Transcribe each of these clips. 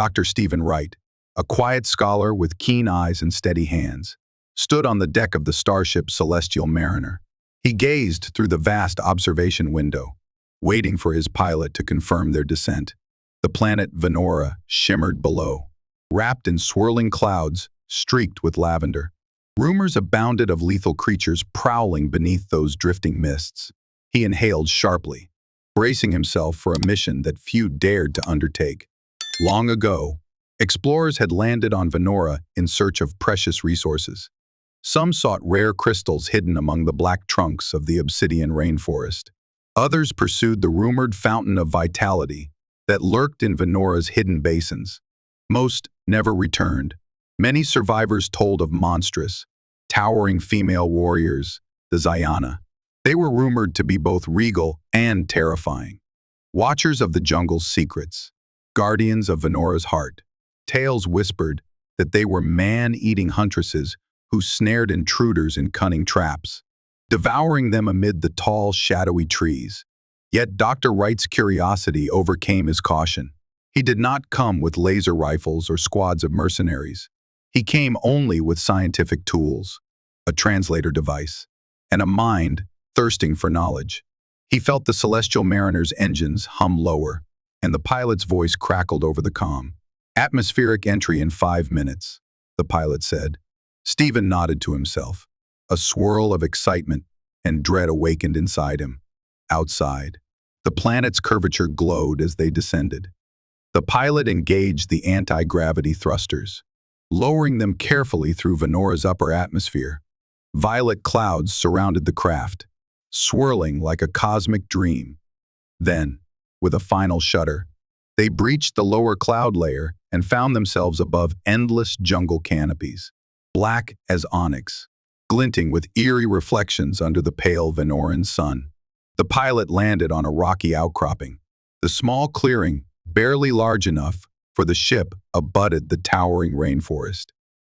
Dr. Stephen Wright, a quiet scholar with keen eyes and steady hands, stood on the deck of the starship Celestial Mariner. He gazed through the vast observation window, waiting for his pilot to confirm their descent. The planet Venora shimmered below, wrapped in swirling clouds streaked with lavender. Rumors abounded of lethal creatures prowling beneath those drifting mists. He inhaled sharply, bracing himself for a mission that few dared to undertake. Long ago, explorers had landed on Venora in search of precious resources. Some sought rare crystals hidden among the black trunks of the obsidian rainforest. Others pursued the rumored fountain of vitality that lurked in Venora's hidden basins. Most never returned. Many survivors told of monstrous, towering female warriors, the Zyana. They were rumored to be both regal and terrifying. Watchers of the jungle's secrets, guardians of Venora's heart. Tales whispered that they were man-eating huntresses who snared intruders in cunning traps, devouring them amid the tall, shadowy trees. Yet Dr. Wright's curiosity overcame his caution. He did not come with laser rifles or squads of mercenaries. He came only with scientific tools, a translator device, and a mind thirsting for knowledge. He felt the Celestial Mariner's engines hum lower, and the pilot's voice crackled over the comm. "Atmospheric entry in 5 minutes," the pilot said. Stephen nodded to himself. A swirl of excitement and dread awakened inside him. Outside, the planet's curvature glowed as they descended. The pilot engaged the anti-gravity thrusters, lowering them carefully through Venora's upper atmosphere. Violet clouds surrounded the craft, swirling like a cosmic dream. Then, with a final shudder, they breached the lower cloud layer and found themselves above endless jungle canopies, black as onyx, glinting with eerie reflections under the pale Venoran sun. The pilot landed on a rocky outcropping. The small clearing, barely large enough for the ship, abutted the towering rainforest.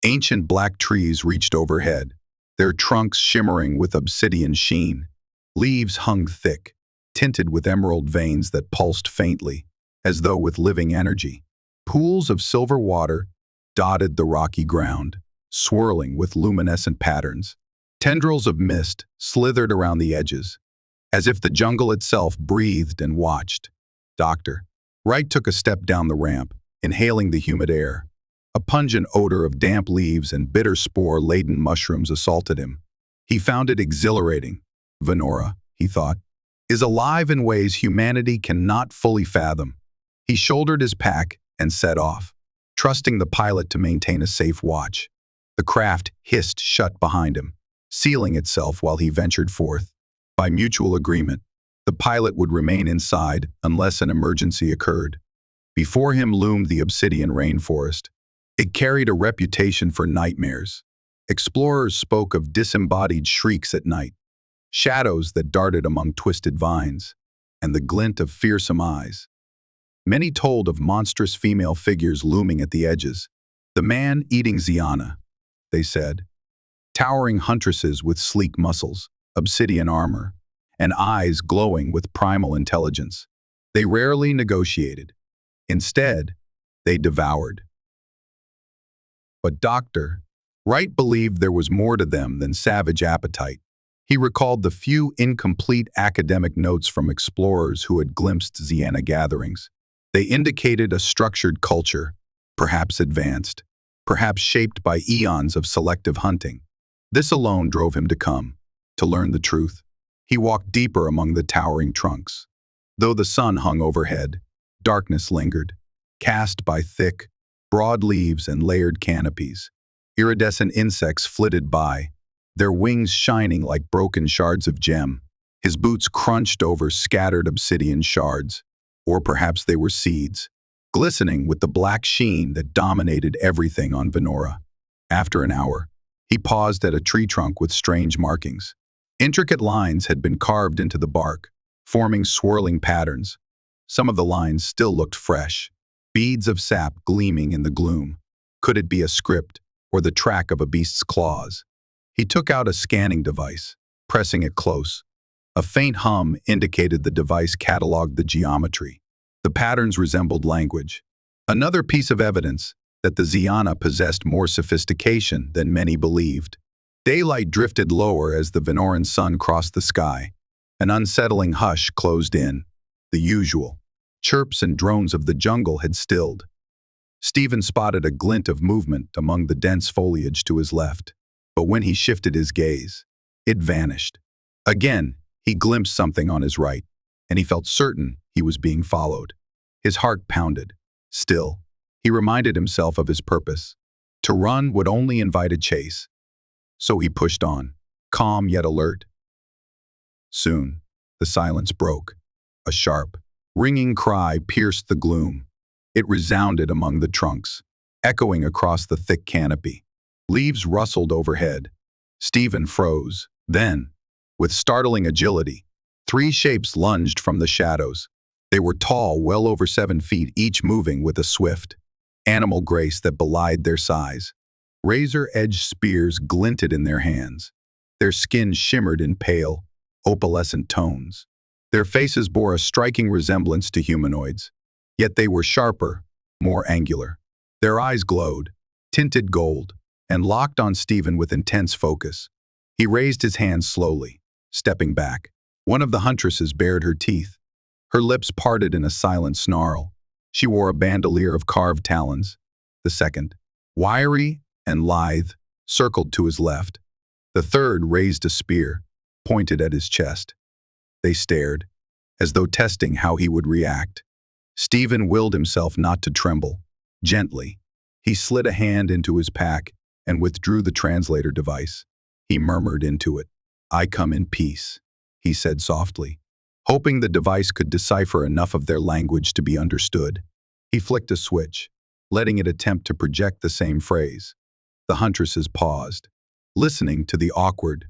Ancient black trees reached overhead, their trunks shimmering with obsidian sheen. Leaves hung thick, tinted with emerald veins that pulsed faintly, as though with living energy. Pools of silver water dotted the rocky ground, swirling with luminescent patterns. Tendrils of mist slithered around the edges, as if the jungle itself breathed and watched. Dr. Wright took a step down the ramp, inhaling the humid air. A pungent odor of damp leaves and bitter spore-laden mushrooms assaulted him. He found it exhilarating. Venora, he thought, is alive in ways humanity cannot fully fathom. He shouldered his pack and set off, trusting the pilot to maintain a safe watch. The craft hissed shut behind him, sealing itself while he ventured forth. By mutual agreement, the pilot would remain inside unless an emergency occurred. Before him loomed the obsidian rainforest. It carried a reputation for nightmares. Explorers spoke of disembodied shrieks at night, shadows that darted among twisted vines, and the glint of fearsome eyes. Many told of monstrous female figures looming at the edges. The man-eating Zyana, they said. Towering huntresses with sleek muscles, obsidian armor, and eyes glowing with primal intelligence. They rarely negotiated. Instead, they devoured. But Dr. Wright believed there was more to them than savage appetite. He recalled the few incomplete academic notes from explorers who had glimpsed Zyana gatherings. They indicated a structured culture, perhaps advanced, perhaps shaped by eons of selective hunting. This alone drove him to come, to learn the truth. He walked deeper among the towering trunks. Though the sun hung overhead, darkness lingered, cast by thick, broad leaves and layered canopies. Iridescent insects flitted by, their wings shining like broken shards of gem. His boots crunched over scattered obsidian shards, or perhaps they were seeds, glistening with the black sheen that dominated everything on Venora. After an hour, he paused at a tree trunk with strange markings. Intricate lines had been carved into the bark, forming swirling patterns. Some of the lines still looked fresh, beads of sap gleaming in the gloom. Could it be a script or the track of a beast's claws? He took out a scanning device, pressing it close. A faint hum indicated the device cataloged the geometry. The patterns resembled language, Another piece of evidence that the Zyana possessed more sophistication than many believed. Daylight drifted lower as the Venoran sun crossed the sky. An unsettling hush closed in. The usual chirps and drones of the jungle had stilled. Stephen spotted a glint of movement among the dense foliage to his left, but when he shifted his gaze, it vanished. Again, he glimpsed something on his right, and he felt certain he was being followed. His heart pounded. Still, he reminded himself of his purpose. To run would only invite a chase. So he pushed on, calm yet alert. Soon, the silence broke. A sharp, ringing cry pierced the gloom. It resounded among the trunks, echoing across the thick canopy. Leaves rustled overhead. Stephen froze. Then, with startling agility, three shapes lunged from the shadows. They were tall, well over 7 feet, each moving with a swift, animal grace that belied their size. Razor-edged spears glinted in their hands. Their skin shimmered in pale, opalescent tones. Their faces bore a striking resemblance to humanoids, yet they were sharper, more angular. Their eyes glowed, tinted gold, and locked on Stephen with intense focus. He raised his hands slowly, stepping back. One of the huntresses bared her teeth. Her lips parted in a silent snarl. She wore a bandolier of carved talons. The second, wiry and lithe, circled to his left. The third raised a spear, pointed at his chest. They stared, as though testing how he would react. Stephen willed himself not to tremble. Gently, he slid a hand into his pack and withdrew the translator device. He murmured into it. "I come in peace," he said softly, hoping the device could decipher enough of their language to be understood. He flicked a switch, letting it attempt to project the same phrase. The huntresses paused, listening to the awkward,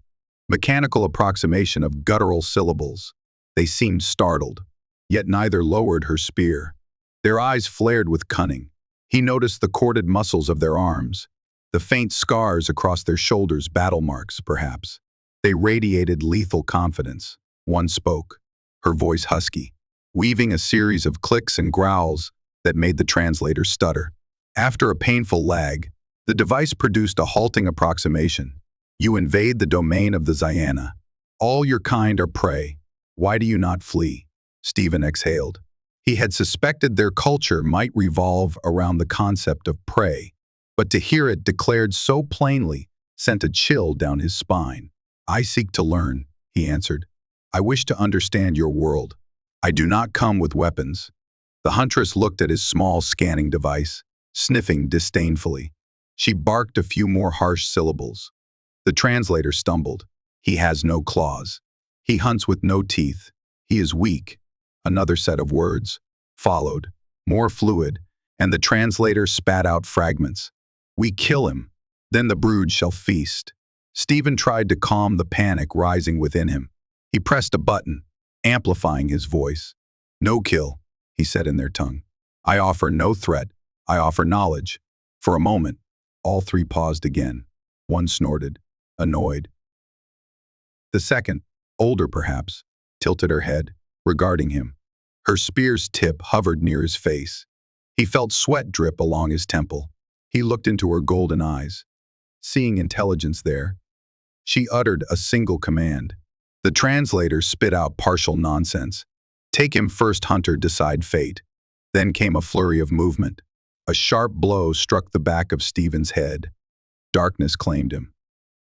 mechanical approximation of guttural syllables. They seemed startled, yet neither lowered her spear. Their eyes flared with cunning. He noticed the corded muscles of their arms, the faint scars across their shoulders, battle marks, perhaps. They radiated lethal confidence. One spoke, her voice husky, weaving a series of clicks and growls that made the translator stutter. After a painful lag, the device produced a halting approximation. "You invade the domain of the Zyana. All your kind are prey. Why do you not flee?" Stephen exhaled. He had suspected their culture might revolve around the concept of prey, but to hear it declared so plainly sent a chill down his spine. "I seek to learn," he answered. "I wish to understand your world. I do not come with weapons." The huntress looked at his small scanning device, sniffing disdainfully. She barked a few more harsh syllables. The translator stumbled. "He has no claws. He hunts with no teeth. He is weak." Another set of words followed, more fluid, and the translator spat out fragments. "We kill him, then the brood shall feast." Stephen tried to calm the panic rising within him. He pressed a button, amplifying his voice. "No kill," he said in their tongue. "I offer no threat. I offer knowledge." For a moment, all three paused again. One snorted, annoyed. The second, older perhaps, tilted her head, regarding him. Her spear's tip hovered near his face. He felt sweat drip along his temple. He looked into her golden eyes. Seeing intelligence there, she uttered a single command. The translator spit out partial nonsense. "Take him first, hunter, decide fate." Then came a flurry of movement. A sharp blow struck the back of Stephen's head. Darkness claimed him.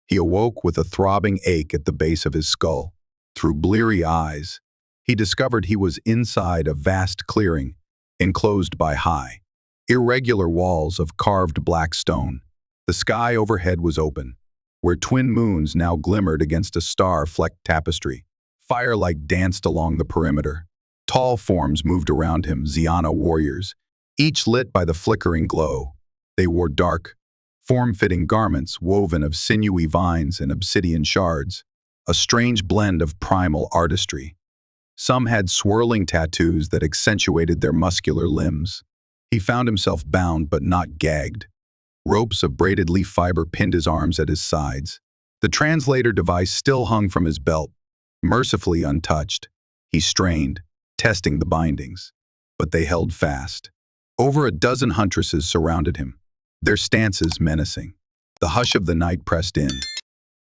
He awoke with a throbbing ache at the base of his skull. Through bleary eyes, he discovered he was inside a vast clearing, enclosed by high, irregular walls of carved black stone. The sky overhead was open, where twin moons now glimmered against a star-flecked tapestry. Firelight danced along the perimeter. Tall forms moved around him, Zyana warriors, each lit by the flickering glow. They wore dark, form-fitting garments woven of sinewy vines and obsidian shards, a strange blend of primal artistry. Some had swirling tattoos that accentuated their muscular limbs. He found himself bound but not gagged. Ropes of braided leaf fiber pinned his arms at his sides. The translator device still hung from his belt, mercifully untouched. He strained, testing the bindings, but they held fast. Over a dozen huntresses surrounded him, their stances menacing. The hush of the night pressed in.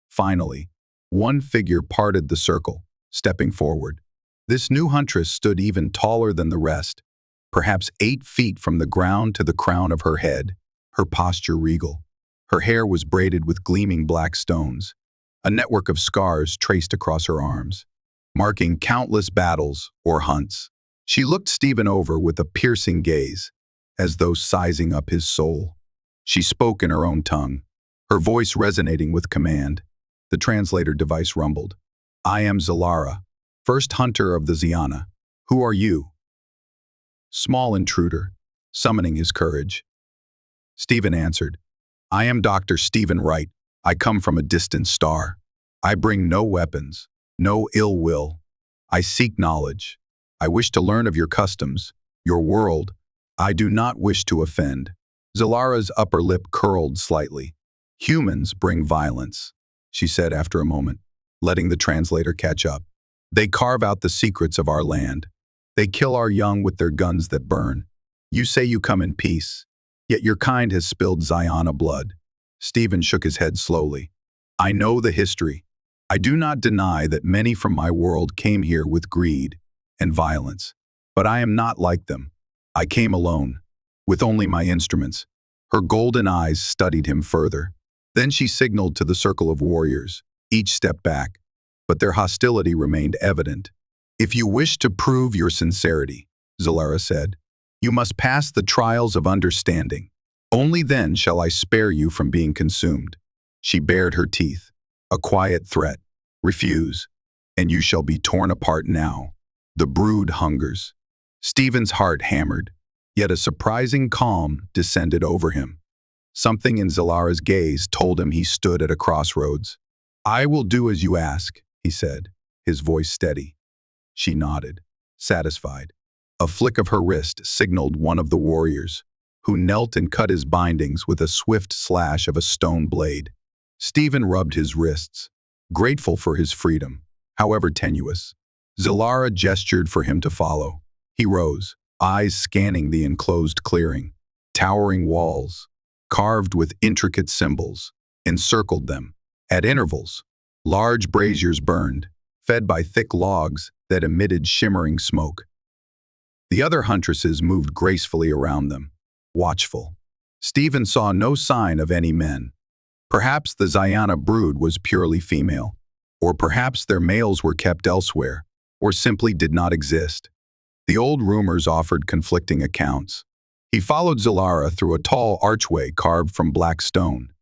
Finally, one figure parted the circle, stepping forward. This new huntress stood even taller than the rest, perhaps 8 feet from the ground to the crown of her head, her posture regal. Her hair was braided with gleaming black stones, a network of scars traced across her arms, marking countless battles or hunts. She looked Stephen over with a piercing gaze, as though sizing up his soul. She spoke in her own tongue, her voice resonating with command. The translator device rumbled. "I am Xelara, first hunter of the Zyana. Who are you?" Small intruder, summoning his courage. Stephen answered, "I am Dr. Stephen Wright. I come from a distant star. I bring no weapons, no ill will. I seek knowledge. I wish to learn of your customs, your world. I do not wish to offend." Xelara's upper lip curled slightly. "Humans bring violence," she said after a moment, letting the translator catch up. "They carve out the secrets of our land. They kill our young with their guns that burn. You say you come in peace, yet your kind has spilled Zyana blood." Stephen shook his head slowly. "I know the history. I do not deny that many from my world came here with greed and violence, but I am not like them. I came alone, with only my instruments." Her golden eyes studied him further. Then she signaled to the circle of warriors. Each stepped back, but their hostility remained evident. "If you wish to prove your sincerity," Xelara said, "you must pass the trials of understanding. Only then shall I spare you from being consumed." She bared her teeth. A quiet threat. "Refuse, and you shall be torn apart now." The brood hungers. Stephen's heart hammered, yet a surprising calm descended over him. Something in Xelara's gaze told him he stood at a crossroads. "I will do as you ask," he said, his voice steady. She nodded, satisfied. A flick of her wrist signaled one of the warriors, who knelt and cut his bindings with a swift slash of a stone blade. Stephen rubbed his wrists, grateful for his freedom, however tenuous. Xelara gestured for him to follow. He rose, eyes scanning the enclosed clearing. Towering walls, carved with intricate symbols, encircled them. At intervals, large braziers burned, fed by thick logs that emitted shimmering smoke. The other huntresses moved gracefully around them, watchful. Stephen saw no sign of any men. Perhaps the Zyana brood was purely female, or perhaps their males were kept elsewhere, or simply did not exist. The old rumors offered conflicting accounts. He followed Xelara through a tall archway carved from black stone,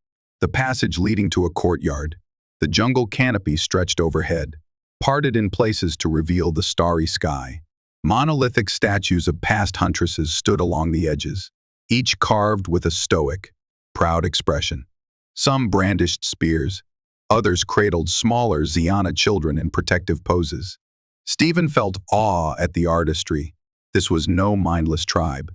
the passage leading to a courtyard. The jungle canopy stretched overhead, parted in places to reveal the starry sky. Monolithic statues of past huntresses stood along the edges, each carved with a stoic, proud expression. Some brandished spears, others cradled smaller Zyana children in protective poses. Stephen felt awe at the artistry. This was no mindless tribe,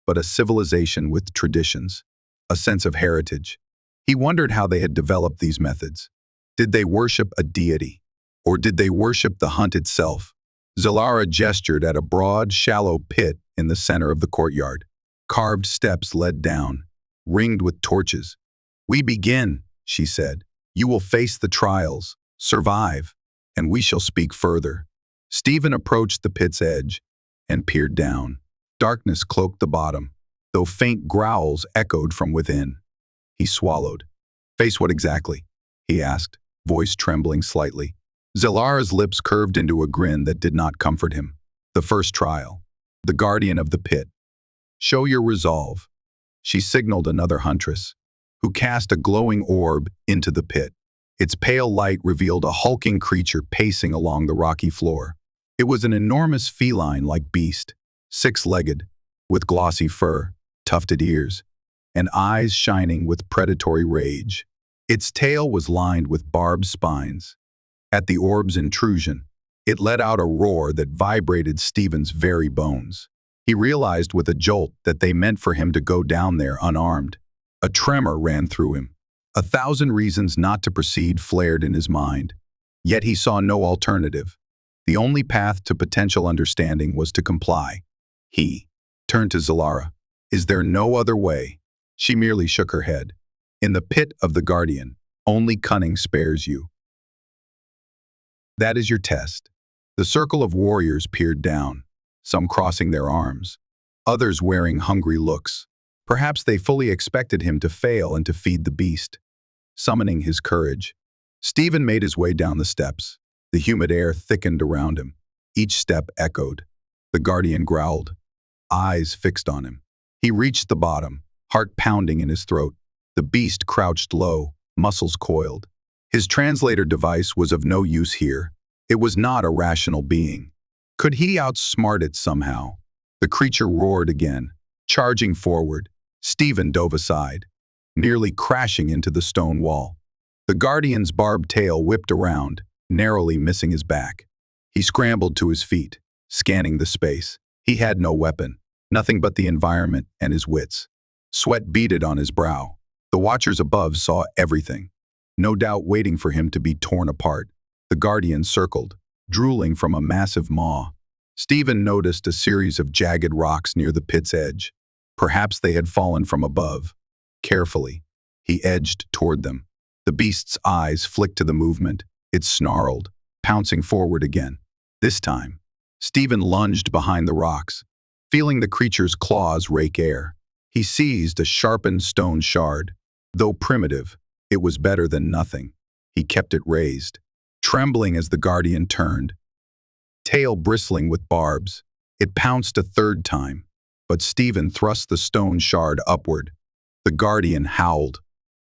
but a civilization with traditions, a sense of heritage. He wondered how they had developed these methods. Did they worship a deity, or did they worship the hunt itself? Xelara gestured at a broad, shallow pit in the center of the courtyard. Carved steps led down, ringed with torches. "We begin," she said. "You will face the trials, survive, and we shall speak further." Stephen approached the pit's edge and peered down. Darkness cloaked the bottom, though faint growls echoed from within. He swallowed. "Face what exactly?" he asked, voice trembling slightly. Xelara's lips curved into a grin that did not comfort him. "The first trial. The guardian of the pit. Show your resolve." She signaled another huntress, who cast a glowing orb into the pit. Its pale light revealed a hulking creature pacing along the rocky floor. It was an enormous feline-like beast, 6-legged, with glossy fur, tufted ears, and eyes shining with predatory rage. Its tail was lined with barbed spines. At the orb's intrusion, it let out a roar that vibrated Stephen's very bones. He realized with a jolt that they meant for him to go down there unarmed. A tremor ran through him. 1,000 reasons not to proceed flared in his mind. Yet he saw no alternative. The only path to potential understanding was to comply. He turned to Xelara. Is there no other way? She merely shook her head. In the pit of the guardian, only cunning spares you. That is your test. The circle of warriors peered down, some crossing their arms, others wearing hungry looks. Perhaps they fully expected him to fail and to feed the beast. Summoning his courage, Stephen made his way down the steps. The humid air thickened around him. Each step echoed. The guardian growled, eyes fixed on him. He reached the bottom, heart pounding in his throat. The beast crouched low, muscles coiled. His translator device was of no use here. It was not a rational being. Could he outsmart it somehow? The creature roared again, charging forward. Stephen dove aside, nearly crashing into the stone wall. The guardian's barbed tail whipped around, narrowly missing his back. He scrambled to his feet, scanning the space. He had no weapon, nothing but the environment and his wits. Sweat beaded on his brow. The watchers above saw everything, no doubt waiting for him to be torn apart. The guardian circled, drooling from a massive maw. Stephen noticed a series of jagged rocks near the pit's edge. Perhaps they had fallen from above. Carefully, he edged toward them. The beast's eyes flicked to the movement. It snarled, pouncing forward again. This time, Stephen lunged behind the rocks, feeling the creature's claws rake air. He seized a sharpened stone shard. Though primitive, it was better than nothing. He kept it raised, trembling as the guardian turned. Tail bristling with barbs, it pounced a third time, but Stephen thrust the stone shard upward. The guardian howled,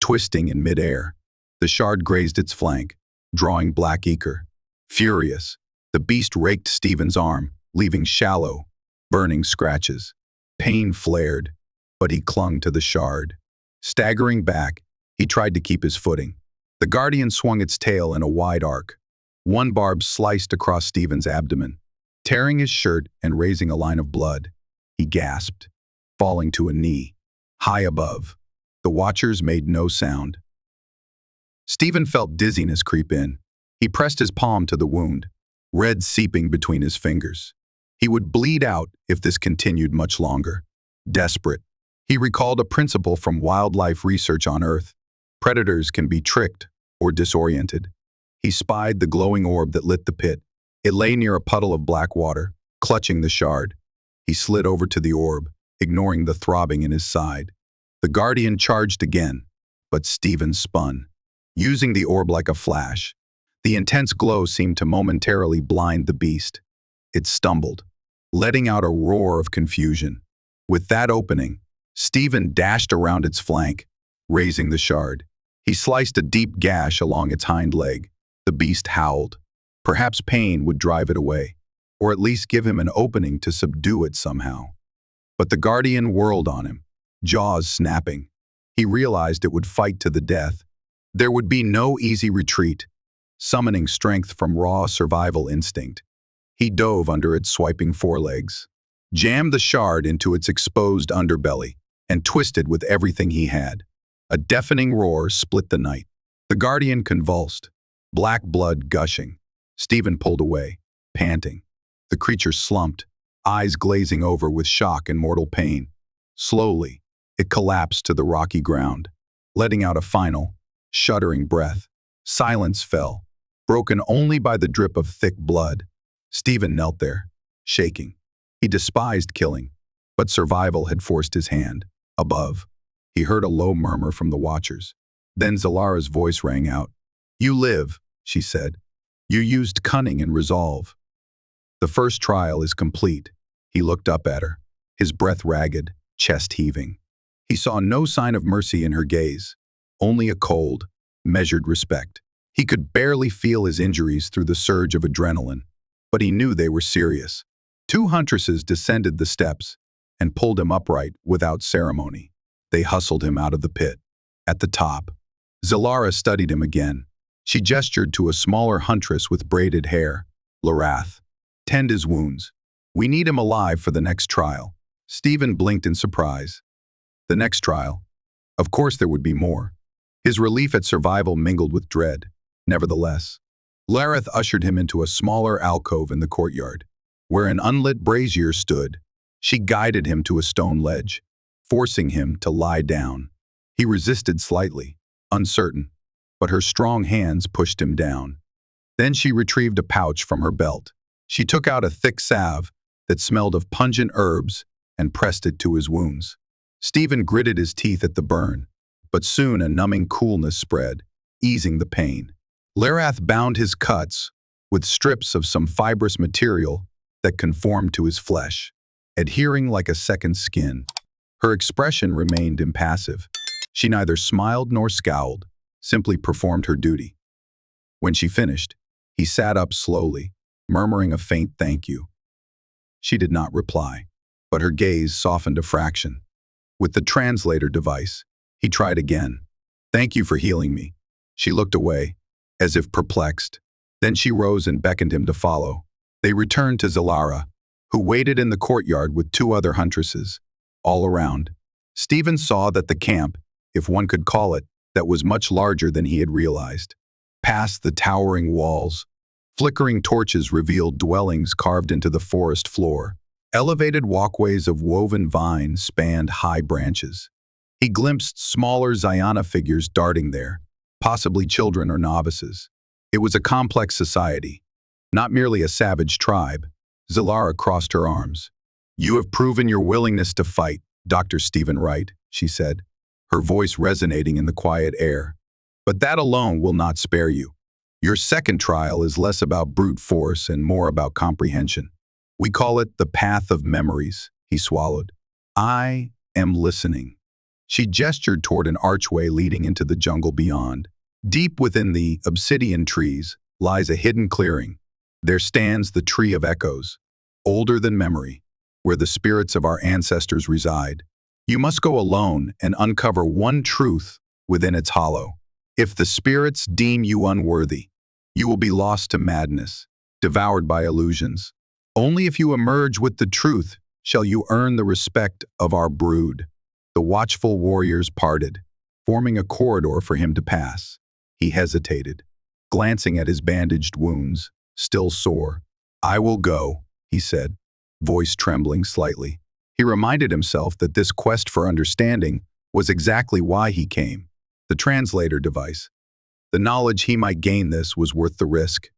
twisting in midair. The shard grazed its flank, drawing black ichor. Furious, the beast raked Stephen's arm, leaving shallow, burning scratches. Pain flared, but he clung to the shard. Staggering back, he tried to keep his footing. The guardian swung its tail in a wide arc. One barb sliced across Stephen's abdomen, tearing his shirt and raising a line of blood. He gasped, falling to a knee, high above. The watchers made no sound. Stephen felt dizziness creep in. He pressed his palm to the wound, red seeping between his fingers. He would bleed out if this continued much longer. Desperate, he recalled a principle from wildlife research on Earth. Predators can be tricked or disoriented. He spied the glowing orb that lit the pit. It lay near a puddle of black water, clutching the shard. He slid over to the orb, ignoring the throbbing in his side. The guardian charged again, but Stephen spun, using the orb like a flash. The intense glow seemed to momentarily blind the beast. It stumbled, letting out a roar of confusion. With that opening, Stephen dashed around its flank, raising the shard. He sliced a deep gash along its hind leg. The beast howled. Perhaps pain would drive it away, or at least give him an opening to subdue it somehow. But the guardian whirled on him, jaws snapping. He realized it would fight to the death. There would be no easy retreat. Summoning strength from raw survival instinct, he dove under its swiping forelegs, jammed the shard into its exposed underbelly, and twisted with everything he had. A deafening roar split the night. The guardian convulsed, black blood gushing. Stephen pulled away, panting. The creature slumped, eyes glazing over with shock and mortal pain. Slowly, it collapsed to the rocky ground, letting out a final, shuddering breath. Silence fell, broken only by the drip of thick blood. Stephen knelt there, shaking. He despised killing, but survival had forced his hand. Above, he heard a low murmur from the watchers. Then Xelara's voice rang out. "You live," she said. "You used cunning and resolve. The first trial is complete." He looked up at her, his breath ragged, chest heaving. He saw no sign of mercy in her gaze, only a cold, measured respect. He could barely feel his injuries through the surge of adrenaline, but he knew they were serious. 2 huntresses descended the steps and pulled him upright without ceremony. They hustled him out of the pit. At the top, Xelara studied him again. She gestured to a smaller huntress with braided hair. "Larath, tend his wounds. We need him alive for the next trial." Stephen blinked in surprise. The next trial? Of course there would be more. His relief at survival mingled with dread. Nevertheless, Lareth ushered him into a smaller alcove in the courtyard, where an unlit brazier stood. She guided him to a stone ledge. forcing him to lie down. He resisted slightly, uncertain, but her strong hands pushed him down. Then she retrieved a pouch from her belt. She took out a thick salve that smelled of pungent herbs and pressed it to his wounds. Stephen gritted his teeth at the burn, but soon a numbing coolness spread, easing the pain. Larath bound his cuts with strips of some fibrous material that conformed to his flesh, adhering like a second skin. Her expression remained impassive. She neither smiled nor scowled, simply performed her duty. When she finished, he sat up slowly, murmuring a faint thank you. She did not reply, but her gaze softened a fraction. With the translator device, he tried again. "Thank you for healing me." She looked away, as if perplexed. Then she rose and beckoned him to follow. They returned to Xelara, who waited in the courtyard with 2 other huntresses. All around, Stephen saw that the camp, if one could call it, that was much larger than he had realized. Past the towering walls, flickering torches revealed dwellings carved into the forest floor. Elevated walkways of woven vine spanned high branches. He glimpsed smaller Zyana figures darting there, possibly children or novices. It was a complex society, not merely a savage tribe. Xelara crossed her arms. "You have proven your willingness to fight, Dr. Stephen Wright," she said, her voice resonating in the quiet air. "But that alone will not spare you. Your second trial is less about brute force and more about comprehension. We call it the path of memories," he swallowed. "I am listening." She gestured toward an archway leading into the jungle beyond. Deep within the obsidian trees lies a hidden clearing. There stands the Tree of Echoes, older than memory, where the spirits of our ancestors reside. You must go alone and uncover one truth within its hollow. If the spirits deem you unworthy, you will be lost to madness, devoured by illusions. Only if you emerge with the truth shall you earn the respect of our brood. The watchful warriors parted, forming a corridor for him to pass. He hesitated, glancing at his bandaged wounds, still sore. "I will go," he said, voice trembling slightly. He reminded himself that this quest for understanding was exactly why he came. The translator device. The knowledge he might gain this was worth the risk,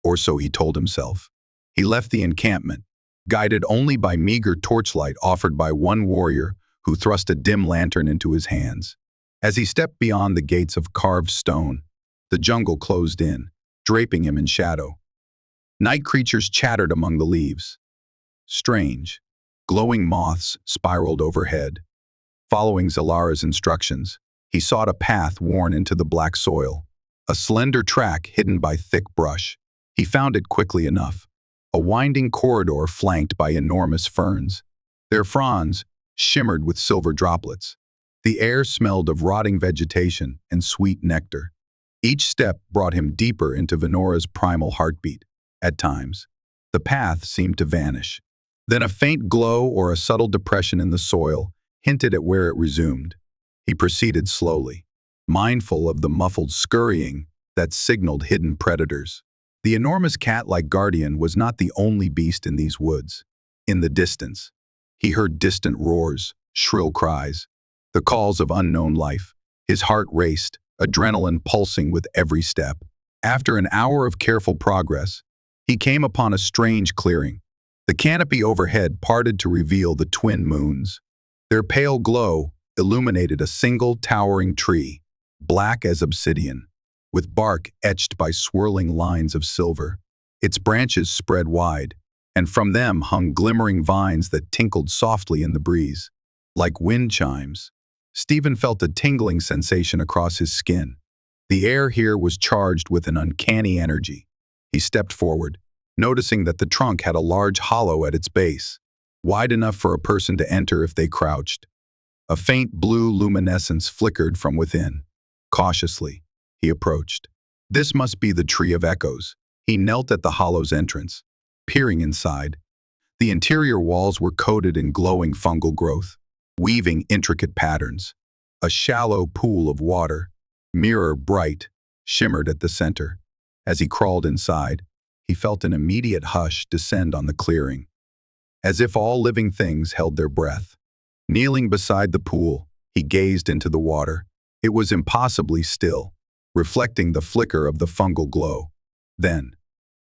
or so he told himself. He left the encampment, guided only by meager torchlight offered by one warrior who thrust a dim lantern into his hands. As he stepped beyond the gates of carved stone, the jungle closed in, draping him in shadow. Night creatures chattered among the leaves. Strange, glowing moths spiraled overhead. Following Xelara's instructions, he sought a path worn into the black soil, a slender track hidden by thick brush. He found it quickly enough, a winding corridor flanked by enormous ferns. Their fronds shimmered with silver droplets. The air smelled of rotting vegetation and sweet nectar. Each step brought him deeper into Venora's primal heartbeat. At times, the path seemed to vanish. Then a faint glow or a subtle depression in the soil hinted at where it resumed. He proceeded slowly, mindful of the muffled scurrying that signaled hidden predators. The enormous cat-like guardian was not the only beast in these woods. In the distance, he heard distant roars, shrill cries, the calls of unknown life. His heart raced, adrenaline pulsing with every step. After an hour of careful progress, he came upon a strange clearing. The canopy overhead parted to reveal the twin moons. Their pale glow illuminated a single towering tree, black as obsidian, with bark etched by swirling lines of silver. Its branches spread wide, and from them hung glimmering vines that tinkled softly in the breeze. Like wind chimes, Stephen felt a tingling sensation across his skin. The air here was charged with an uncanny energy. He stepped forward, noticing that the trunk had a large hollow at its base, wide enough for a person to enter if they crouched. A faint blue luminescence flickered from within. Cautiously, he approached. This must be the Tree of Echoes. He knelt at the hollow's entrance, peering inside. The interior walls were coated in glowing fungal growth, weaving intricate patterns. A shallow pool of water, mirror bright, shimmered at the center. As he crawled inside, he felt an immediate hush descend on the clearing, as if all living things held their breath. Kneeling beside the pool, he gazed into the water. It was impossibly still, reflecting the flicker of the fungal glow. Then,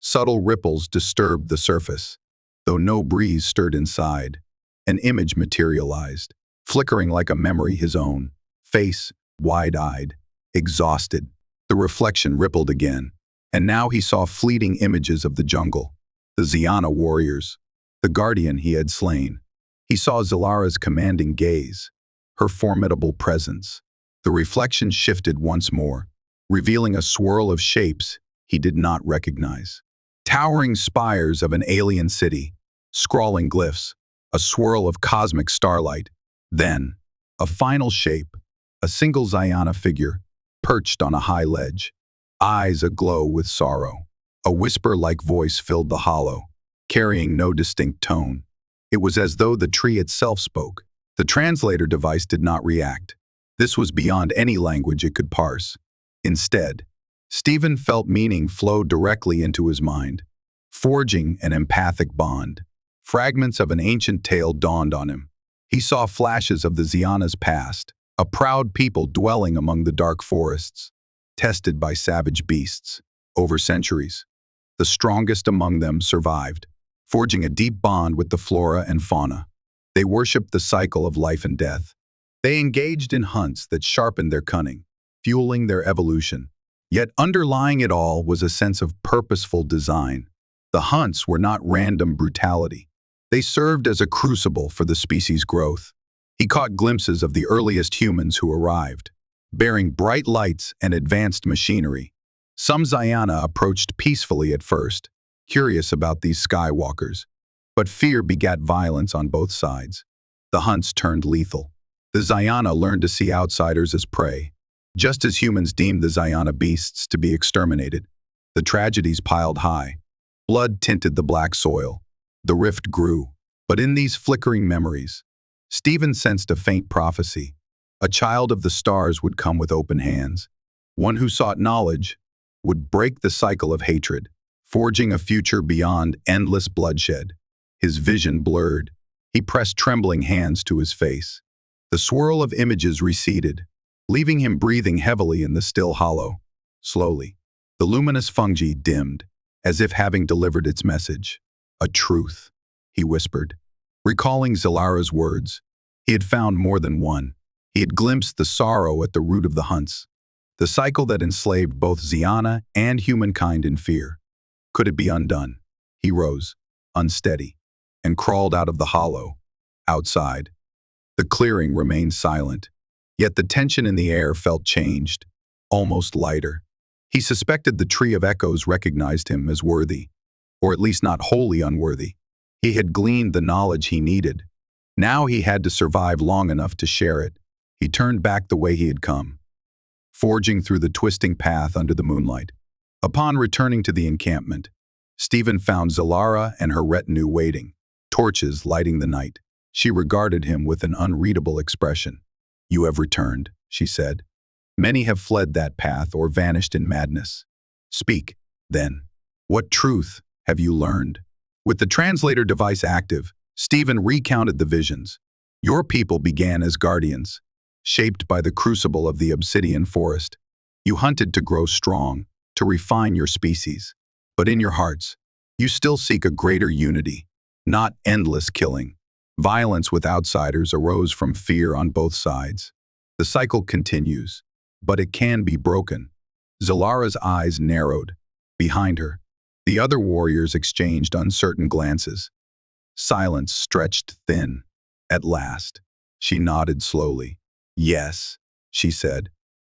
subtle ripples disturbed the surface. Though no breeze stirred inside, an image materialized, flickering like a memory his own, face wide-eyed, exhausted. The reflection rippled again, and now he saw fleeting images of the jungle, the Zyana warriors, the guardian he had slain. He saw Xelara's commanding gaze, her formidable presence. The reflection shifted once more, revealing a swirl of shapes he did not recognize. Towering spires of an alien city, scrawling glyphs, a swirl of cosmic starlight. Then, a final shape, a single Zyana figure, perched on a high ledge, eyes aglow with sorrow. A whisper-like voice filled the hollow, carrying no distinct tone. It was as though the tree itself spoke. The translator device did not react. This was beyond any language it could parse. Instead, Stephen felt meaning flow directly into his mind, forging an empathic bond. Fragments of an ancient tale dawned on him. He saw flashes of the Zyana's past, a proud people dwelling among the dark forests, tested by savage beasts. Over centuries, the strongest among them survived, forging a deep bond with the flora and fauna. They worshipped the cycle of life and death. They engaged in hunts that sharpened their cunning, fueling their evolution. Yet underlying it all was a sense of purposeful design. The hunts were not random brutality. They served as a crucible for the species' growth. He caught glimpses of the earliest humans who arrived, bearing bright lights and advanced machinery. Some Zyana approached peacefully at first, curious about these skywalkers, but fear begat violence on both sides. The hunts turned lethal. The Zyana learned to see outsiders as prey, just as humans deemed the Zyana beasts to be exterminated. The tragedies piled high. Blood tinted the black soil. The rift grew. But in these flickering memories, Stephen sensed a faint prophecy. A child of the stars would come with open hands. One who sought knowledge would break the cycle of hatred, forging a future beyond endless bloodshed. His vision blurred. He pressed trembling hands to his face. The swirl of images receded, leaving him breathing heavily in the still hollow. Slowly, the luminous fungi dimmed, as if having delivered its message. A truth, he whispered. Recalling Xelara's words, he had found more than one. He had glimpsed the sorrow at the root of the hunts, the cycle that enslaved both Zyana and humankind in fear. Could it be undone? He rose, unsteady, and crawled out of the hollow. Outside, the clearing remained silent, yet the tension in the air felt changed, almost lighter. He suspected the Tree of Echoes recognized him as worthy, or at least not wholly unworthy. He had gleaned the knowledge he needed. Now he had to survive long enough to share it. He turned back the way he had come, forging through the twisting path under the moonlight. Upon returning to the encampment, Stephen found Xelara and her retinue waiting, torches lighting the night. She regarded him with an unreadable expression. "You have returned," she said. "Many have fled that path or vanished in madness. Speak, then. What truth have you learned?" With the translator device active, Stephen recounted the visions. Your people began as guardians, shaped by the crucible of the obsidian forest. You hunted to grow strong, to refine your species. But in your hearts, you still seek a greater unity, not endless killing. Violence with outsiders arose from fear on both sides. The cycle continues, but it can be broken. Xelara's eyes narrowed. Behind her, the other warriors exchanged uncertain glances. Silence stretched thin. At last, she nodded slowly. "Yes," she said.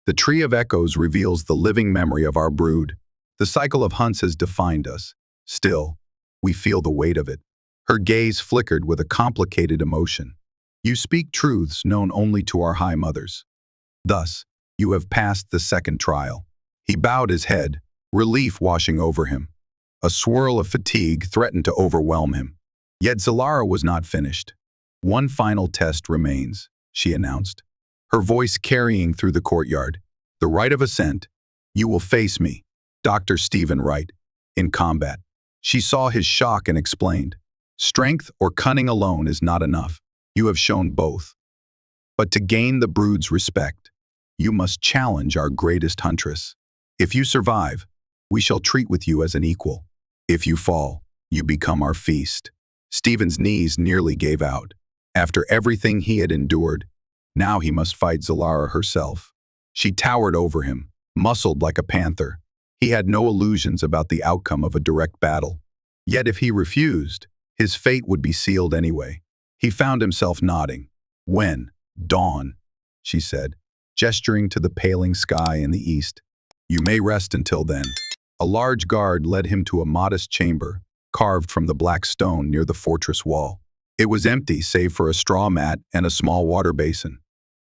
"The Tree of Echoes reveals the living memory of our brood. The cycle of hunts has defined us. Still, we feel the weight of it." Her gaze flickered with a complicated emotion. "You speak truths known only to our high mothers. Thus, you have passed the second trial." He bowed his head, relief washing over him. A swirl of fatigue threatened to overwhelm him. Yet Xelara was not finished. "One final test remains," she announced, her voice carrying through the courtyard. "The right of ascent. You will face me, Dr. Stephen Wright, in combat." She saw his shock and explained, "Strength or cunning alone is not enough. You have shown both. But to gain the brood's respect, you must challenge our greatest huntress. If you survive, we shall treat with you as an equal. If you fall, you become our feast." Stephen's knees nearly gave out. After everything he had endured, now he must fight Xelara herself. She towered over him, muscled like a panther. He had no illusions about the outcome of a direct battle. Yet if he refused, his fate would be sealed anyway. He found himself nodding. "When? Dawn," she said, gesturing to the paling sky in the east. "You may rest until then." A large guard led him to a modest chamber, carved from the black stone near the fortress wall. It was empty save for a straw mat and a small water basin.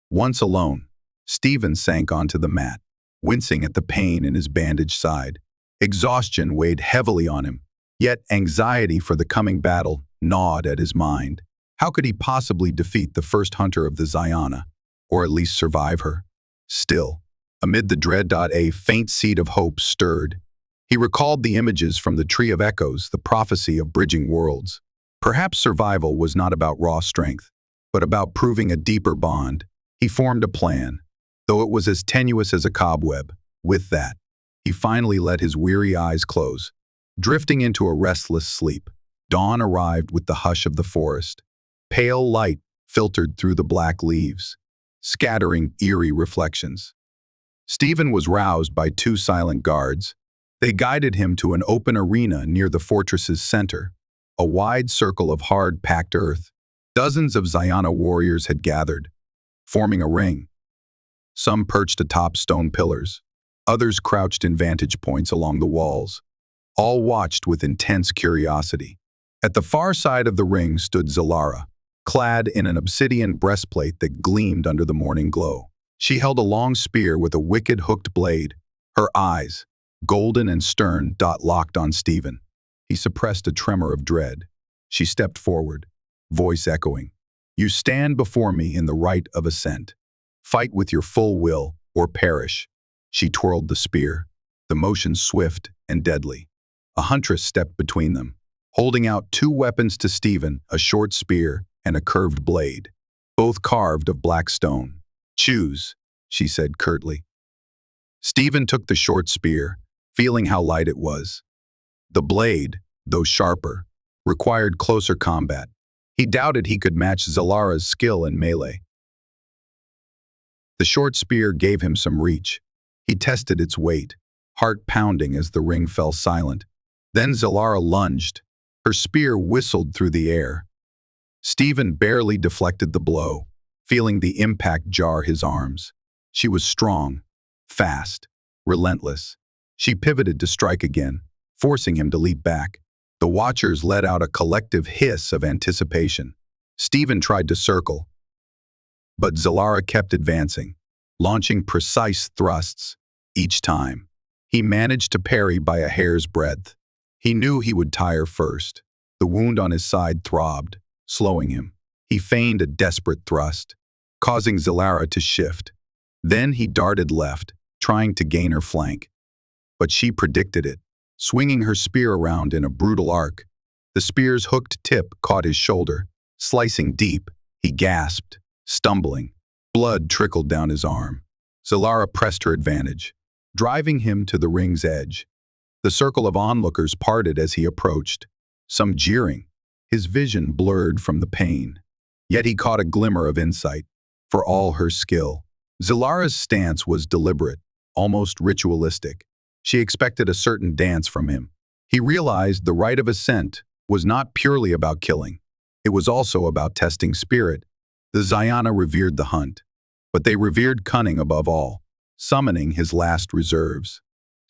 Once alone, Stephen sank onto the mat, wincing at the pain in his bandaged side. Exhaustion weighed heavily on him, yet anxiety for the coming battle gnawed at his mind. How could he possibly defeat the first hunter of the Zyana, or at least survive her? Still, amid the dread, a faint seed of hope stirred. He recalled the images from the Tree of Echoes, the prophecy of bridging worlds. Perhaps survival was not about raw strength, but about proving a deeper bond. He formed a plan, though it was as tenuous as a cobweb. With that, he finally let his weary eyes close, drifting into a restless sleep. Dawn arrived with the hush of the forest. Pale light filtered through the black leaves, scattering eerie reflections. Stephen was roused by two silent guards. They guided him to an open arena near the fortress's center, a wide circle of hard-packed earth. Dozens of Zyana warriors had gathered, forming a ring. Some perched atop stone pillars, others crouched in vantage points along the walls. All watched with intense curiosity. At the far side of the ring stood Xelara, clad in an obsidian breastplate that gleamed under the morning glow. She held a long spear with a wicked hooked blade. Her eyes, golden and stern, locked on Stephen. He suppressed a tremor of dread. She stepped forward, voice echoing, "You stand before me in the right of ascent. Fight with your full will or perish." She twirled the spear, the motion swift and deadly. A huntress stepped between them, holding out two weapons to Stephen, a short spear and a curved blade, both carved of black stone. "Choose," she said curtly. Stephen took the short spear, feeling how light it was. The blade, though sharper, required closer combat. He doubted he could match Xelara's skill in melee. The short spear gave him some reach. He tested its weight, heart pounding as the ring fell silent. Then Xelara lunged. Her spear whistled through the air. Stephen barely deflected the blow, feeling the impact jar his arms. She was strong, fast, relentless. She pivoted to strike again, forcing him to leap back. The watchers let out a collective hiss of anticipation. Stephen tried to circle, but Xelara kept advancing, launching precise thrusts each time. He managed to parry by a hair's breadth. He knew he would tire first. The wound on his side throbbed, slowing him. He feigned a desperate thrust, causing Xelara to shift. Then he darted left, trying to gain her flank. But she predicted it, swinging her spear around in a brutal arc. The spear's hooked tip caught his shoulder, slicing deep. He gasped, stumbling. Blood trickled down his arm. Xelara pressed her advantage, driving him to the ring's edge. The circle of onlookers parted as he approached, some jeering, his vision blurred from the pain. Yet he caught a glimmer of insight. For all her skill, Xelara's stance was deliberate, almost ritualistic. She expected a certain dance from him. He realized the rite of ascent was not purely about killing. It was also about testing spirit. The Zyana revered the hunt, but they revered cunning above all, summoning his last reserves.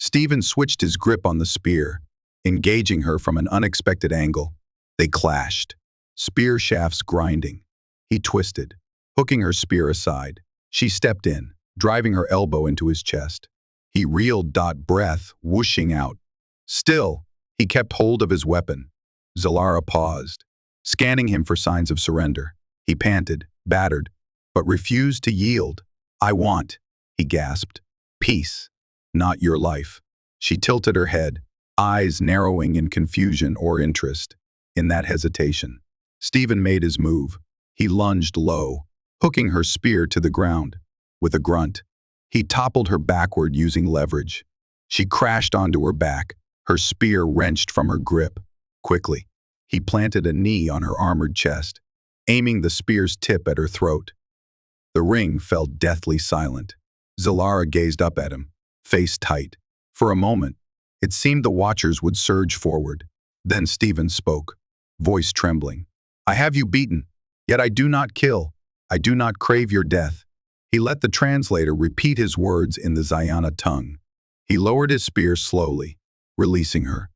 Stephen switched his grip on the spear, engaging her from an unexpected angle. They clashed, spear shafts grinding. He twisted, hooking her spear aside. She stepped in, driving her elbow into his chest. He reeled, breath whooshing out. Still, he kept hold of his weapon. Xelara paused, scanning him for signs of surrender. He panted, battered, but refused to yield. "I want," he gasped, "peace, not your life." She tilted her head, eyes narrowing in confusion or interest. In that hesitation, Stephen made his move. He lunged low, hooking her spear to the ground. With a grunt, he toppled her backward using leverage. She crashed onto her back, her spear wrenched from her grip. Quickly, he planted a knee on her armored chest, aiming the spear's tip at her throat. The ring fell deathly silent. Xelara gazed up at him, face tight. For a moment, it seemed the watchers would surge forward. Then Stephen spoke, voice trembling. "I have you beaten, yet I do not kill. I do not crave your death." He let the translator repeat his words in the Zyana tongue. He lowered his spear slowly, releasing her.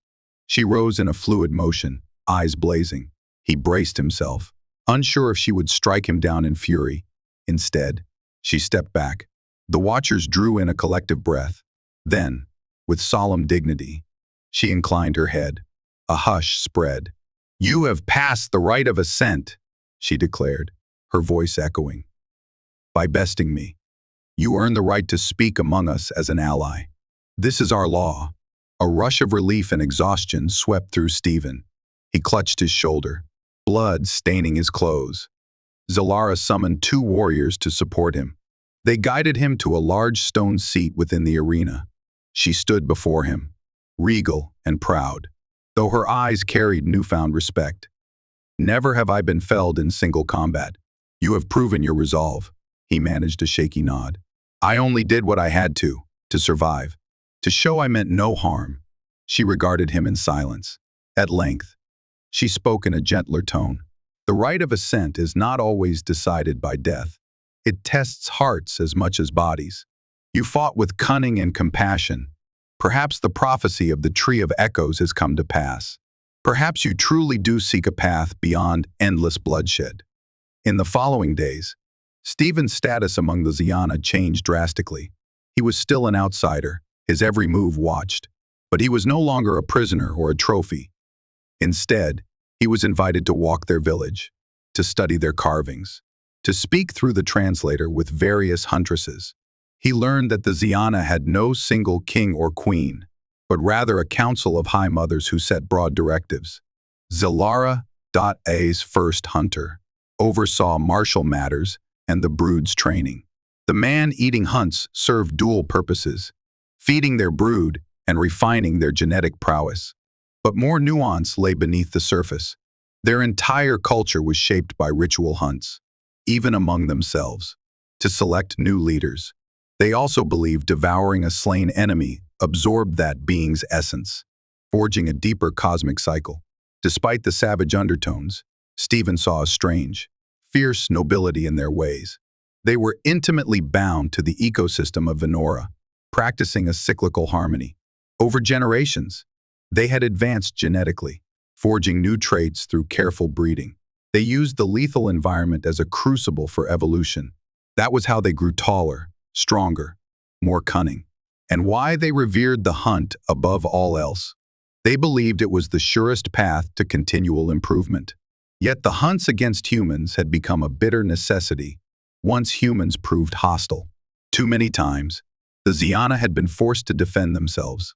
She rose in a fluid motion, eyes blazing. He braced himself, unsure if she would strike him down in fury. Instead, she stepped back. The watchers drew in a collective breath. Then, with solemn dignity, she inclined her head. A hush spread. "You have passed the rite of ascent," she declared, her voice echoing. "By besting me, you earn the right to speak among us as an ally. This is our law." A rush of relief and exhaustion swept through Stephen. He clutched his shoulder, blood staining his clothes. Xelara summoned 2 warriors to support him. They guided him to a large stone seat within the arena. She stood before him, regal and proud, though her eyes carried newfound respect. "Never have I been felled in single combat. You have proven your resolve." He managed a shaky nod. "I only did what I had to survive, to show I meant no harm." She regarded him in silence. At length, she spoke in a gentler tone. "The rite of ascent is not always decided by death. It tests hearts as much as bodies. You fought with cunning and compassion. Perhaps the prophecy of the Tree of Echoes has come to pass. Perhaps you truly do seek a path beyond endless bloodshed." In the following days, Stephen's status among the Zyana changed drastically. He was still an outsider, his every move watched, but he was no longer a prisoner or a trophy. Instead, he was invited to walk their village, to study their carvings, to speak through the translator with various huntresses. He learned that the Zyana had no single king or queen, but rather a council of high mothers who set broad directives. Xelara.a's first hunter oversaw martial matters and the brood's training. The man-eating hunts served dual purposes, feeding their brood and refining their genetic prowess. But more nuance lay beneath the surface. Their entire culture was shaped by ritual hunts, even among themselves, to select new leaders. They also believed devouring a slain enemy absorbed that being's essence, forging a deeper cosmic cycle. Despite the savage undertones, Stephen saw a strange, fierce nobility in their ways. They were intimately bound to the ecosystem of Venora, practicing a cyclical harmony. Over generations, they had advanced genetically, forging new traits through careful breeding. They used the lethal environment as a crucible for evolution. That was how they grew taller, stronger, more cunning, and why they revered the hunt above all else. They believed it was the surest path to continual improvement. Yet the hunts against humans had become a bitter necessity once humans proved hostile. Too many times, the Zyana had been forced to defend themselves.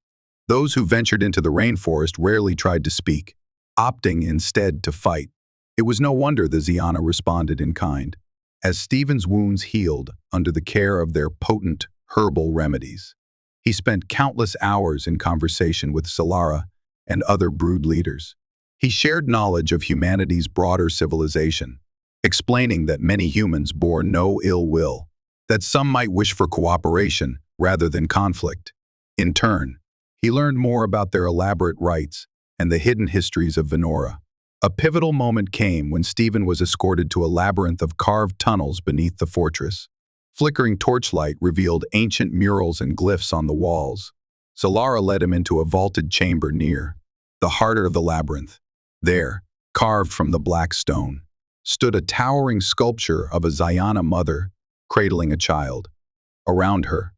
Those who ventured into the rainforest rarely tried to speak, opting instead to fight. It was no wonder the Zyana responded in kind, as Stephen's wounds healed under the care of their potent herbal remedies. He spent countless hours in conversation with Xelara and other brood leaders. He shared knowledge of humanity's broader civilization, explaining that many humans bore no ill will, that some might wish for cooperation rather than conflict. In turn, he learned more about their elaborate rites and the hidden histories of Venora. A pivotal moment came when Stephen was escorted to a labyrinth of carved tunnels beneath the fortress. Flickering torchlight revealed ancient murals and glyphs on the walls. Xelara led him into a vaulted chamber near the heart of the labyrinth. There, carved from the black stone, stood a towering sculpture of a Zyana mother cradling a child. Around her,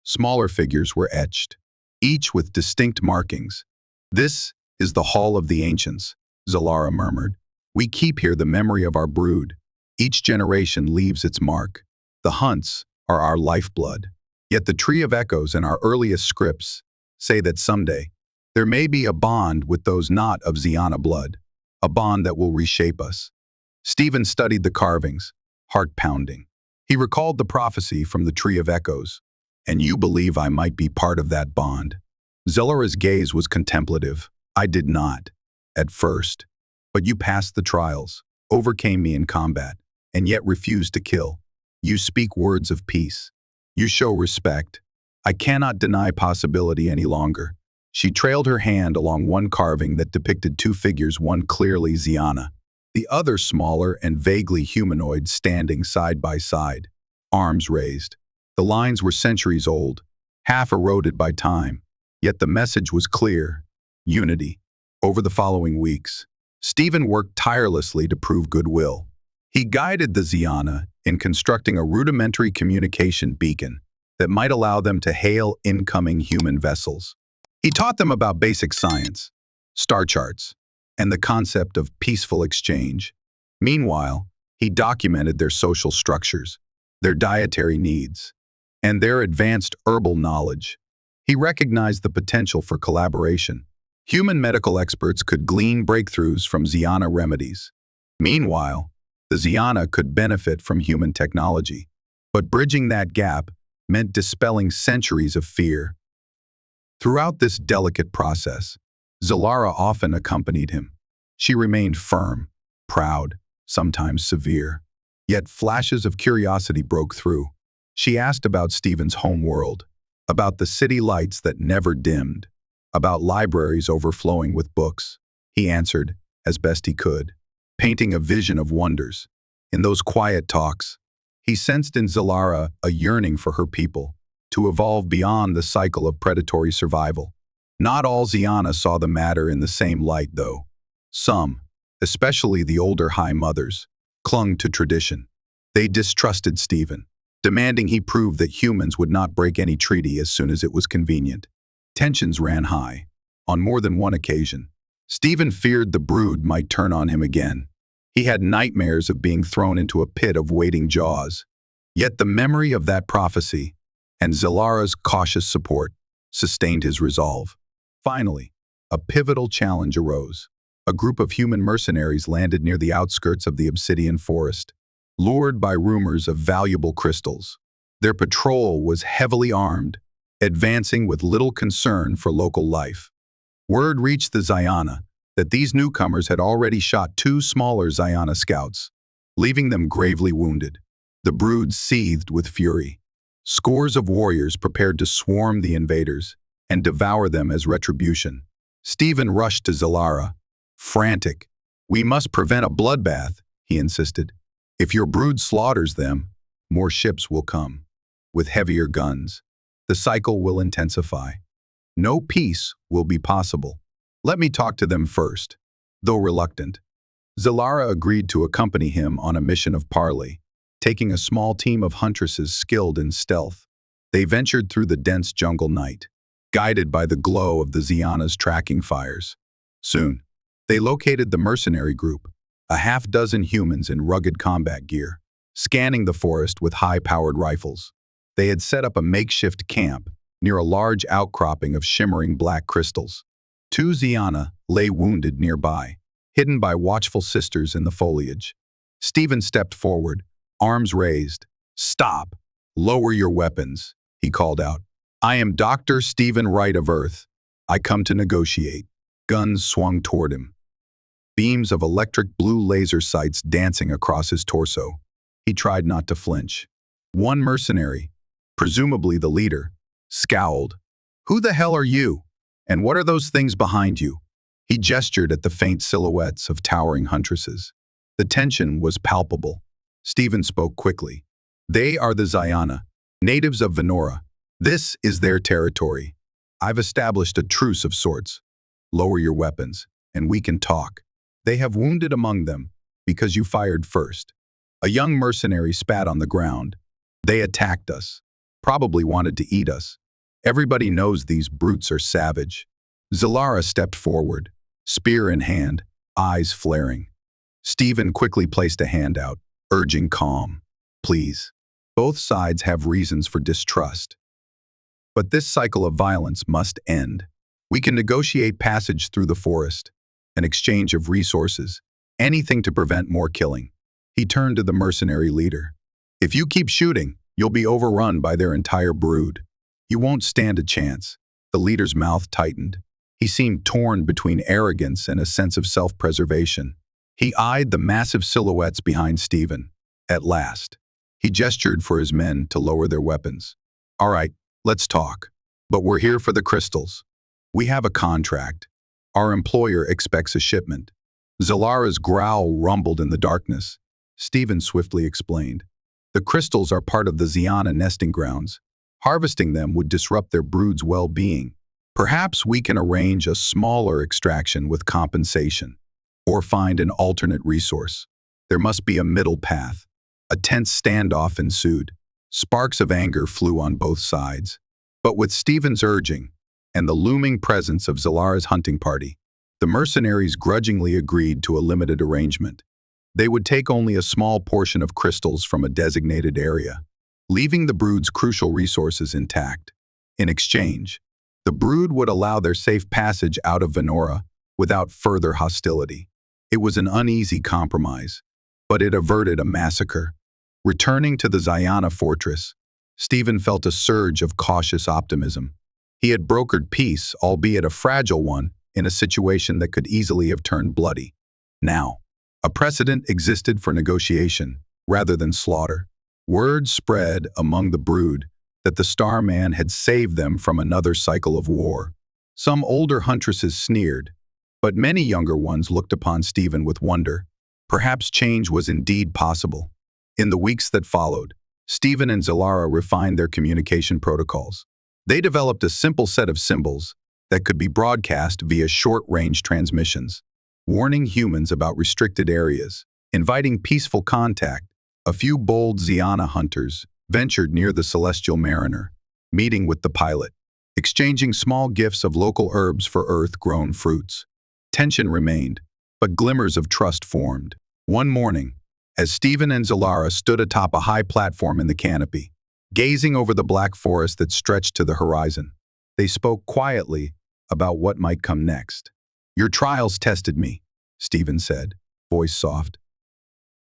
smaller figures were etched, each with distinct markings. "This is the Hall of the Ancients," Xelara murmured. "We keep here the memory of our brood. Each generation leaves its mark. The hunts are our lifeblood. Yet the Tree of Echoes and our earliest scripts say that someday there may be a bond with those not of Zyana blood, a bond that will reshape us." Stephen studied the carvings, heart pounding. He recalled the prophecy from the Tree of Echoes. And you believe I might be part of that bond? Xelara's gaze was contemplative. I did not, at first. But you passed the trials, overcame me in combat, and yet refused to kill. You speak words of peace. You show respect. I cannot deny possibility any longer. She trailed her hand along one carving that depicted two figures, one clearly Zyana, the other smaller and vaguely humanoid, standing side by side, arms raised. The lines were centuries old, half eroded by time, yet the message was clear: unity. Over the following weeks, Stephen worked tirelessly to prove goodwill. He guided the Zyana in constructing a rudimentary communication beacon that might allow them to hail incoming human vessels. He taught them about basic science, star charts, and the concept of peaceful exchange. Meanwhile, he documented their social structures, their dietary needs, and their advanced herbal knowledge. He recognized the potential for collaboration. Human medical experts could glean breakthroughs from Zyana remedies. Meanwhile, the Zyana could benefit from human technology. But bridging that gap meant dispelling centuries of fear. Throughout this delicate process, Xelara often accompanied him. She remained firm, proud, sometimes severe. Yet flashes of curiosity broke through. She asked about Stephen's home world, about the city lights that never dimmed, about libraries overflowing with books. He answered, as best he could, painting a vision of wonders. In those quiet talks, he sensed in Xelara a yearning for her people, to evolve beyond the cycle of predatory survival. Not all Zyana saw the matter in the same light, though. Some, especially the older High Mothers, clung to tradition. They distrusted Stephen, demanding he prove that humans would not break any treaty as soon as it was convenient. Tensions ran high. On more than one occasion, Stephen feared the brood might turn on him again. He had nightmares of being thrown into a pit of waiting jaws. Yet the memory of that prophecy and Xelara's cautious support sustained his resolve. Finally, a pivotal challenge arose. A group of human mercenaries landed near the outskirts of the obsidian forest, lured by rumors of valuable crystals. Their patrol was heavily armed, advancing with little concern for local life. Word reached the Zyana that these newcomers had already shot two smaller Zyana scouts, leaving them gravely wounded. The brood seethed with fury. Scores of warriors prepared to swarm the invaders and devour them as retribution. Stephen rushed to Xelara, frantic. "We must prevent a bloodbath," he insisted. "If your brood slaughters them, more ships will come, with heavier guns. The cycle will intensify. No peace will be possible. Let me talk to them first." Though reluctant, Xelara agreed to accompany him on a mission of parley. Taking a small team of huntresses skilled in stealth, they ventured through the dense jungle night, guided by the glow of the Zyana's tracking fires. Soon, they located the mercenary group, a half-dozen humans in rugged combat gear, scanning the forest with high-powered rifles. They had set up a makeshift camp near a large outcropping of shimmering black crystals. Two Zyana lay wounded nearby, hidden by watchful sisters in the foliage. Stephen stepped forward, arms raised. "Stop! Lower your weapons," he called out. "I am Dr. Stephen Wright of Earth. I come to negotiate." Guns swung toward him, beams of electric blue laser sights dancing across his torso. He tried not to flinch. One mercenary, presumably the leader, scowled. "Who the hell are you? And what are those things behind you?" He gestured at the faint silhouettes of towering huntresses. The tension was palpable. Stephen spoke quickly. "They are the Zyana, natives of Venora. This is their territory. I've established a truce of sorts. Lower your weapons, and we can talk. They have wounded among them, because you fired first." A young mercenary spat on the ground. "They attacked us. Probably wanted to eat us. Everybody knows these brutes are savage." Xelara stepped forward, spear in hand, eyes flaring. Stephen quickly placed a hand out, urging calm. "Please. Both sides have reasons for distrust. But this cycle of violence must end. We can negotiate passage through the forest, an exchange of resources, anything to prevent more killing." He turned to the mercenary leader. If you keep shooting, you'll be overrun by their entire brood. You won't stand a chance. The leader's mouth tightened. He seemed torn between arrogance and a sense of self-preservation. He eyed the massive silhouettes behind Stephen. At last, he gestured for his men to lower their weapons. All right, let's talk. But we're here for the crystals. We have a contract. Our employer expects a shipment. Xelara's growl rumbled in the darkness. Stephen swiftly explained. The crystals are part of the Zyana nesting grounds. Harvesting them would disrupt their brood's well-being. Perhaps we can arrange a smaller extraction with compensation, or find an alternate resource. There must be a middle path. A tense standoff ensued. Sparks of anger flew on both sides. But with Stephen's urging, and the looming presence of Xelara's hunting party, the mercenaries grudgingly agreed to a limited arrangement. They would take only a small portion of crystals from a designated area, leaving the brood's crucial resources intact. In exchange, the brood would allow their safe passage out of Venora without further hostility. It was an uneasy compromise, but it averted a massacre. Returning to the Zyana fortress, Stephen felt a surge of cautious optimism. He had brokered peace, albeit a fragile one, in a situation that could easily have turned bloody. Now, a precedent existed for negotiation rather than slaughter. Word spread among the brood that the Starman had saved them from another cycle of war. Some older huntresses sneered, but many younger ones looked upon Stephen with wonder. Perhaps change was indeed possible. In the weeks that followed, Stephen and Xelara refined their communication protocols. They developed a simple set of symbols that could be broadcast via short-range transmissions, warning humans about restricted areas, inviting peaceful contact. A few bold Zyana hunters ventured near the Celestial Mariner, meeting with the pilot, exchanging small gifts of local herbs for Earth-grown fruits. Tension remained, but glimmers of trust formed. One morning, as Stephen and Xelara stood atop a high platform in the canopy, gazing over the black forest that stretched to the horizon, they spoke quietly about what might come next. Your trials tested me, Stephen said, voice soft.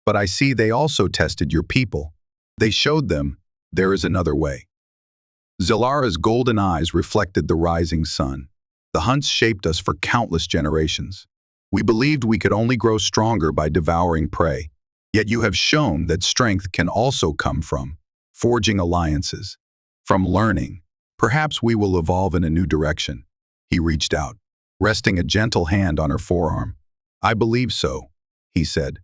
But I see they also tested your people. They showed them there is another way. Xelara's golden eyes reflected the rising sun. The hunts shaped us for countless generations. We believed we could only grow stronger by devouring prey. Yet you have shown that strength can also come from forging alliances, from learning. Perhaps we will evolve in a new direction. He reached out, resting a gentle hand on her forearm. I believe so, he said.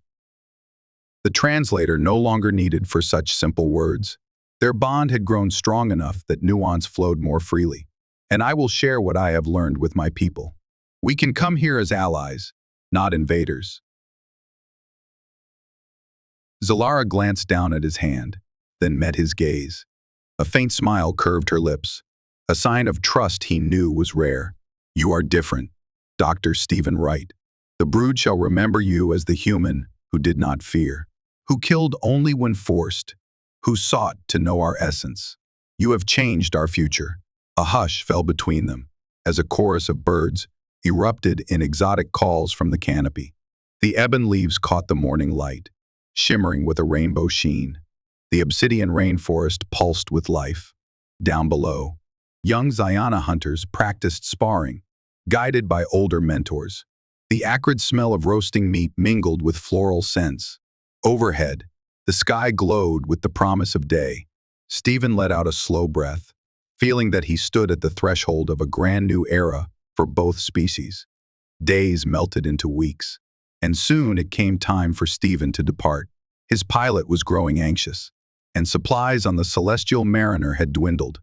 The translator no longer needed for such simple words. Their bond had grown strong enough that nuance flowed more freely. And I will share what I have learned with my people. We can come here as allies, not invaders. Xelara glanced down at his hand, then met his gaze. A faint smile curved her lips, a sign of trust he knew was rare. You are different, Dr. Stephen Wright. The brood shall remember you as the human who did not fear, who killed only when forced, who sought to know our essence. You have changed our future. A hush fell between them, as a chorus of birds erupted in exotic calls from the canopy. The ebon leaves caught the morning light, shimmering with a rainbow sheen. The obsidian rainforest pulsed with life. Down below, young Zyana hunters practiced sparring, guided by older mentors. The acrid smell of roasting meat mingled with floral scents. Overhead, the sky glowed with the promise of day. Stephen let out a slow breath, feeling that he stood at the threshold of a grand new era for both species. Days melted into weeks, and soon it came time for Stephen to depart. His pilot was growing anxious, and supplies on the Celestial Mariner had dwindled.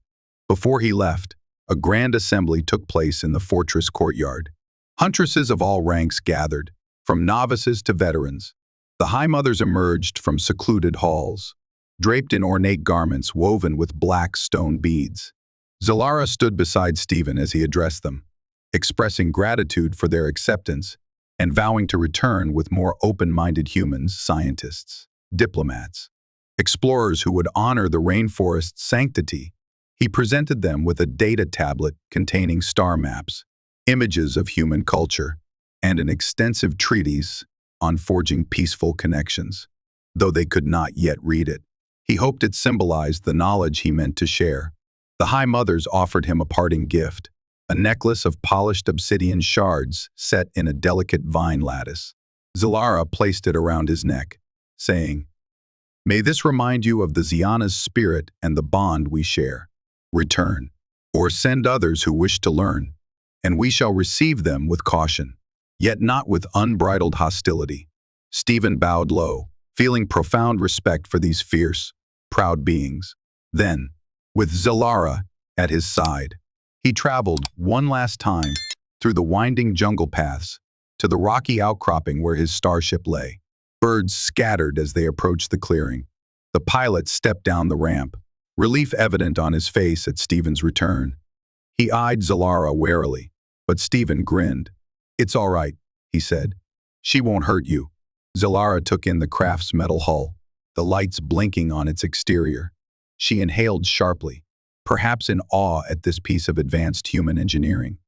Before he left, a grand assembly took place in the fortress courtyard. Huntresses of all ranks gathered, from novices to veterans. The High Mothers emerged from secluded halls, draped in ornate garments woven with black stone beads. Xelara stood beside Stephen as he addressed them, expressing gratitude for their acceptance and vowing to return with more open-minded humans, scientists, diplomats, explorers who would honor the rainforest's sanctity. He presented them with a data tablet containing star maps, images of human culture, and an extensive treatise on forging peaceful connections. though they could not yet read it. He hoped it symbolized the knowledge he meant to share. The High Mothers offered him a parting gift, a necklace of polished obsidian shards set in a delicate vine lattice. Xelara placed it around his neck, saying, "May this remind you of the Zyana's spirit and the bond we share. Return, or send others who wish to learn, and we shall receive them with caution, yet not with unbridled hostility." Stephen bowed low, feeling profound respect for these fierce, proud beings. Then, with Xelara at his side, he traveled one last time through the winding jungle paths to the rocky outcropping where his starship lay. Birds scattered as they approached the clearing. The pilot stepped down the ramp, relief evident on his face at Stephen's return. He eyed Xelara warily, but Stephen grinned. "It's all right," he said. "She won't hurt you." Xelara took in the craft's metal hull, the lights blinking on its exterior. She inhaled sharply, perhaps in awe at this piece of advanced human engineering.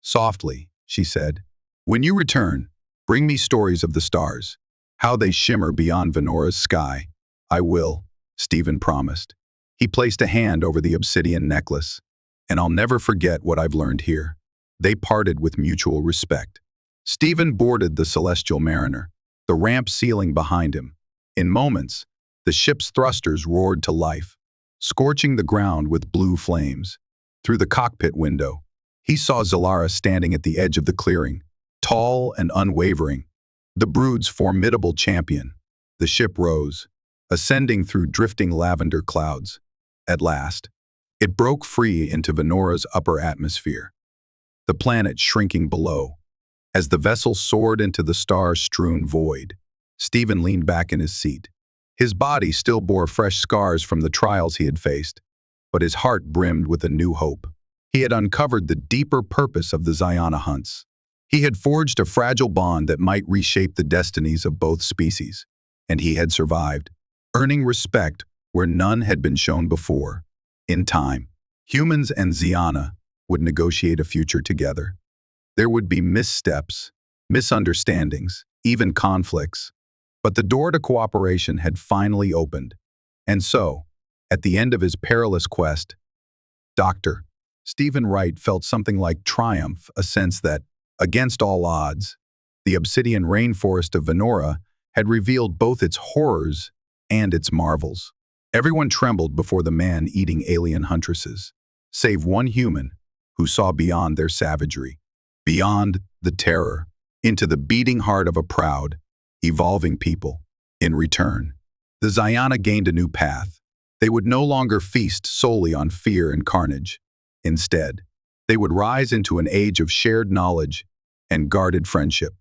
Softly, she said, "When you return, bring me stories of the stars, how they shimmer beyond Venora's sky." "I will," Stephen promised. He placed a hand over the obsidian necklace. "And I'll never forget what I've learned here." They parted with mutual respect. Stephen boarded the Celestial Mariner, the ramp ceiling behind him. In moments, the ship's thrusters roared to life, scorching the ground with blue flames. Through the cockpit window, he saw Xelara standing at the edge of the clearing, tall and unwavering, the brood's formidable champion. The ship rose, ascending through drifting lavender clouds. At last, it broke free into Venora's upper atmosphere, the planet shrinking below. As the vessel soared into the star-strewn void, Stephen leaned back in his seat. His body still bore fresh scars from the trials he had faced, but his heart brimmed with a new hope. He had uncovered the deeper purpose of the Zyana hunts. He had forged a fragile bond that might reshape the destinies of both species, and he had survived, earning respect where none had been shown before. In time, humans and Zyana would negotiate a future together. There would be missteps, misunderstandings, even conflicts, but the door to cooperation had finally opened. And so, at the end of his perilous quest, Dr. Stephen Wright felt something like triumph, a sense that, against all odds, the obsidian rainforest of Venora had revealed both its horrors and its marvels. Everyone trembled before the man-eating alien huntresses, save one human who saw beyond their savagery, beyond the terror, into the beating heart of a proud, evolving people. In return, the Zyana gained a new path. They would no longer feast solely on fear and carnage. Instead, they would rise into an age of shared knowledge and guarded friendship.